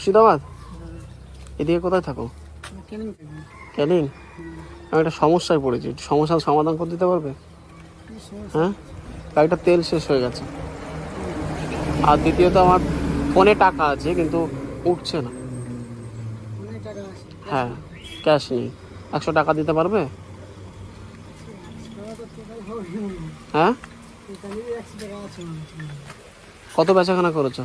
মুর্শিদাবাদ? এদিকে কোথায় থাকো? ক্যানিং। আমি একটা সমস্যায় পড়েছি, সমস্যার সমাধান করে দিতে পারবে? হ্যাঁ, গাড়িটা তেল শেষ হয়ে গেছে, আর দ্বিতীয়ত আমার ফোনে টাকা আছে কিন্তু উঠছে না। হ্যাঁ, ক্যাশ নেই। 100 টাকা দিতে পারবে? হ্যাঁ, কত বেচাকেনা করেছো?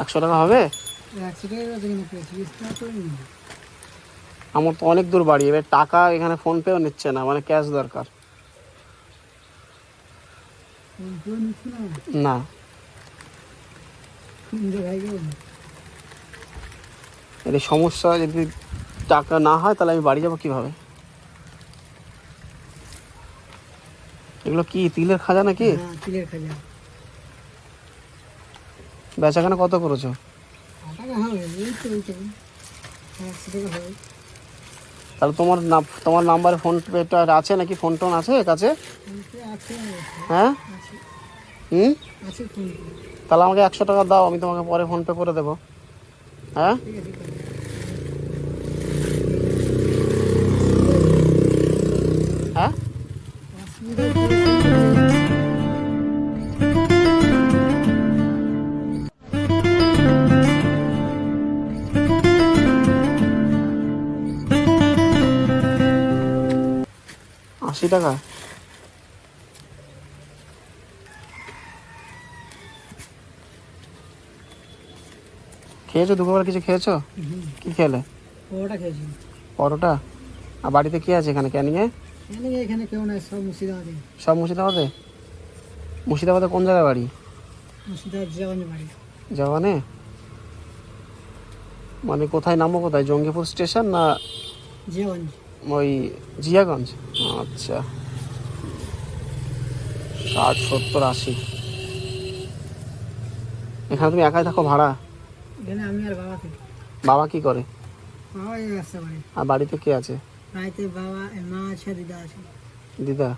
100 টাকা হবে? আমার তো অনেক দূর বাড়ি, এবার টাকা এখানে ফোন পেও নিচ্ছে না, মানে ক্যাশ দরকার। না, এই সমস্যা, যদি টাকা না হয় তাহলে আমি বাড়ি যাবো কিভাবে? এগুলো কি তিলের খাজা নাকি? তিলের খাজা। বেচাকেনা কত করেছো? তাহলে তোমার নাম্বারে ফোন পেটা আছে নাকি? ফোন টোন আছে কাছে? হ্যাঁ, তাহলে আমাকে 100 টাকা দাও, আমি তোমাকে পরে ফোন পে করে দেবো। হ্যাঁ, হ্যাঁ, 80 টাকা? খেয়েছো দুপুরবেলা? কিছু খেয়েছো? কি খেলে? পরোটা খেয়েছি। পরোটা? আর বাড়িতে কি আছে এখানে ক্যানিংয়ে? এখানে কেউ নাই, সব মুর্শিদাবাদে। সব মুর্শিদাবাদে? মুর্শিদাবাদে কোন জায়গায় বাড়ি? মুর্শিদাবাদ জিয়াগঞ্জ বাড়ি। জওয়ানে? মানে কোথায় নামবো, কোথায়? জঙ্গিপুর স্টেশন না জিয়াগঞ্জ? ওই জিয়াগঞ্জ। আচ্ছা, 60, 70, 80। এখানে তুমি একাই থাকো ভাড়া? এখানে আমি আর বাবা থাকি। বাবা কি করে? বাবা এই রাস্তা বাড়ি। আর বাড়িতে কে আছে? বাড়িতে বাবা, মা আছে, দিদা আছে। দিদা?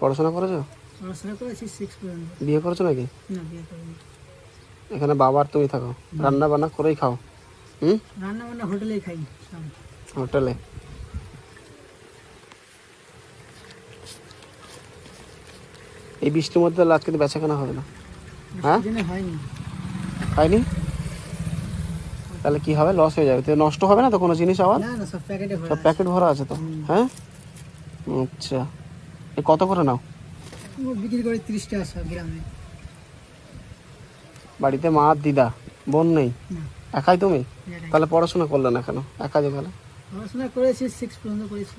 পড়াশোনা করেছো? পড়াশোনা করেছি 6 পর্যন্ত। বিয়ে করেছো নাকি? না, বিয়ে করিনি। এখানে বাবা আর তুমি থাকো, রান্না বান্না করেই খাও? রান্না বান্না হোটেলেই খাই সব। হোটেলে? এই বৃষ্টির মধ্যে আজকে তো বেচাকেনা হবে না। হ্যাঁ, হয়নি। হয়নি? তাহলে কি হবে? লস হয়ে যাবে তো, নষ্ট হবে না তো কোনো জিনিস? আবার না না, সব প্যাকেটে ভরা। সব প্যাকেট ভরা আছে তো? হ্যাঁ, আচ্ছা। এ কত করে নাও? বিক্রি করে 30 টাকা সব গ্রামে। বাড়িতে মা আর দিদা, বোন নেই? না। একাই তুমি? একাই। তাহলে পড়াশোনা করলে না কেন একা যে গেলে? পড়াশোনা করেছি 6 পর্যন্ত করেছি।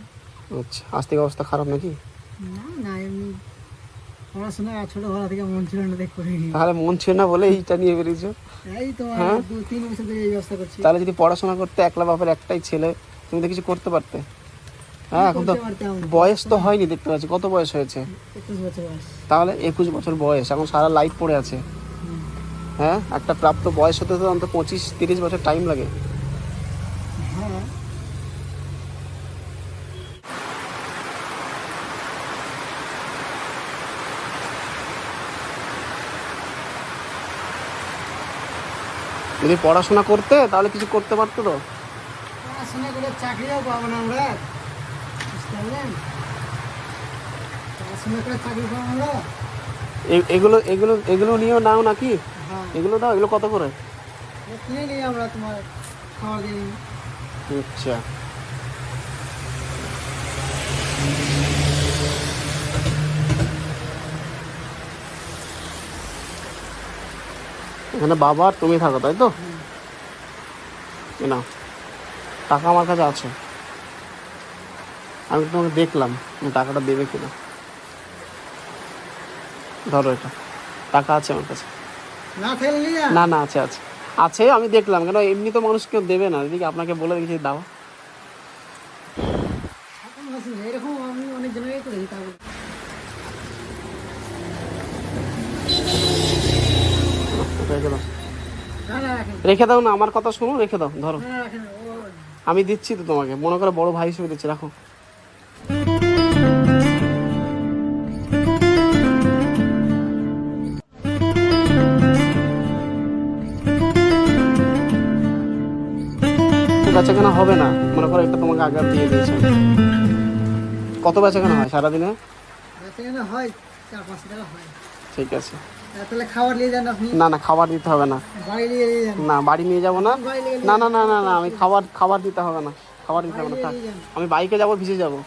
আচ্ছা, আর্থিক অবস্থা খারাপ নাকি? না না, এমনি পড়াশোনা ছোটবেলা থেকে মন ছিল না, দেখ করিনি। তাহলে মন ছিল না বলে এইটা নিয়ে বেরিয়েছো? এই তো হ্যাঁ? 2-3 বছর ধরে এই ব্যবস্থা করছি। তাহলে যদি পড়াশোনা করতে, একলা বাপের একটাই ছেলে, তুমি তো কিছু করতে পারতে। হ্যাঁ, এখন তো বয়স তো হয়নি, দেখতে পাচ্ছি। কত বয়স হয়েছে? 21 বছর বয়স। তাহলে 21 বছর বয়স, এখন সারা লাইফ পড়ে আছে। হ্যাঁ, একটা প্রাপ্ত বয়স হতে তো অন্তত 25-30 বছর টাইম লাগে। হ্যাঁ, যদি পড়াশোনা করতে তাহলে কিছু করতে পারতো তো। পড়াশোনা করে চাকরিও পাবো না আমরা, বুঝতে পারলেন? পড়াশোনা করে চাকরি পাবো আমরা। এগুলো এগুলো এগুলো নিয়েও নাও নাকি? হ্যাঁ, এগুলো দাও, এগুলো কত করে? কিনে নিই আমরা, তোমার খাওয়া দিই। আচ্ছা, এখানে বাবা আর তুমি থাকো, তাই তো? না, টাকা আমার কাছে আছে, আমি তোমাকে দেখলাম টাকাটা দেবে কিনা। ধরো, এটা টাকা আছে আমার কাছে। না ফেললি না না, আছে আছে আছে, আমি দেখলাম। কেন এমনি তো মানুষ কেউ দেবে না, এদিকে আপনাকে বলে দেখেছি দাও। এরকম আমি অনেক জনের করেছি, তারপর রেখে দাও, না না রাখেন। রেখে দাও না, আমার কথা শুনো, রেখে দাও, ধরো। না রাখেন, আমি দিচ্ছি তো তোমাকে, মনে করে বড় ভাই হিসেবে দিচ্ছি, রাখো। বেচাকেনা হবে না, মনে করো এটা তোমাকে আগে দিয়ে দিয়েছে, কত বেচাকেনা হয় সারাদিনে? বেচাকেনা হয় 4-5 টাকা হয়। ঠিক আছে। তাহলে খাবার নিয়ে যান আপনি, না না, খাবার দিতে হবে না। বাড়ি নিয়ে যান, না, বাড়ি নিয়ে যাবো না। বাড়ি নিয়ে না না না না না, আমি খাবার দিতে হবে না, খাবার দিতে হবে না, থাক। নিয়ে যান, আমি বাইকে যাবো, ভিজে যাবো,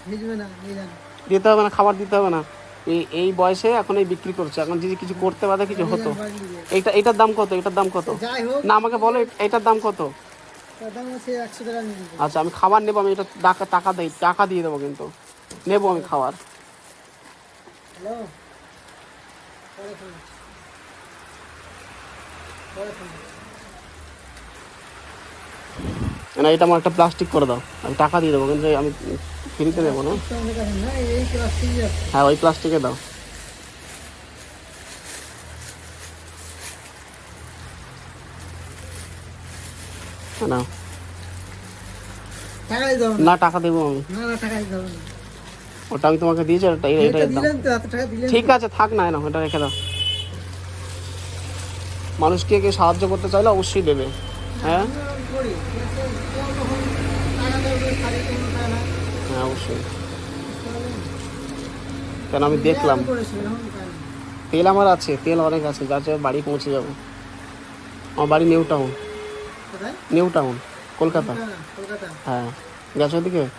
ভিজবে না, নিয়ে যান। দিতে হবে না, খাবার দিতে হবে না। এই বয়সে এখন এই বিক্রি করছে, এখন যদি কিছু করতে পারে কিছু হতো। বাড়ি নিয়ে যান। এটার দাম কত? এটার দাম কত? যাই হোক, না আমাকে বলো এটার দাম কত? তার দাম আছে 100 টাকা নিয়ে যান। আচ্ছা, আমি খাবার নেবো, আমি এটা টাকা দিয়ে দেবো, কিন্তু নেবো আমি খাবার। হ্যালো, পরে ফোন করছি। পরে ফোন করছি। না, এটা আমার একটা প্লাস্টিক করে দাও, আমি টাকা দিয়ে দেবো, কিন্তু আমি ফ্রিতে দেবো না। তো আমাদের কাছে না, এই প্লাস্টিকই আছে। হ্যাঁ, ওই প্লাস্টিকে দাও। না টাকা দিতে হবে না। না, টাকা দেবো আমি। না না, টাকা দিতে হবে না। ওটা আমি তোমাকে দিয়েছি, এটা এটা এটার দাম। দিলেন তো, এত টাকা দিলেন। ঠিক আছে, থাক না, না এটা রেখে দাও। মানুষকে কেউ সাহায্য করতে চাইলে অবশ্যই দেবে। হ্যাঁ করি, ঠিক আছে, কেউ যখন টাকা দেবে, খালি কোনো টাকা না। হ্যাঁ, অবশ্যই। কেন, আমি দেখলাম তেল আমার আছে, তেল অনেক আছে, যার জন্য বাড়ি পৌঁছে যাবো। আমার বাড়ি নিউ টাউন, কোথায়? New town, Kolkata. কলকাতা। হ্যাঁ, গেছো ওদিকে? না,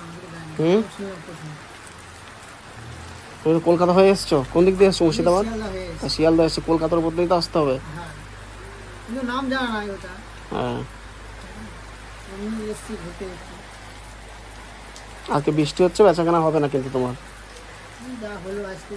আমাদের যায়নি। হুম, শুনলাম প্রথম। তুমি তো কলকাতা হয়ে এসছো, কোন দিক দিয়ে এসছো? মুর্শিদাবাদ? শিয়ালদা হয়ে এসেছে। শিয়ালদা এসছো, কলকাতার উপর দিয়ে তো আসতে হবে। হ্যাঁ, কিন্তু নাম জানা নাই ওটা। হ্যাঁ, আমি এসছি ঘুরতে এসছি। আজকে বৃষ্টি হচ্ছে, বেচাকেনা হবে না কিন্তু তোমার। যা হলো আজকে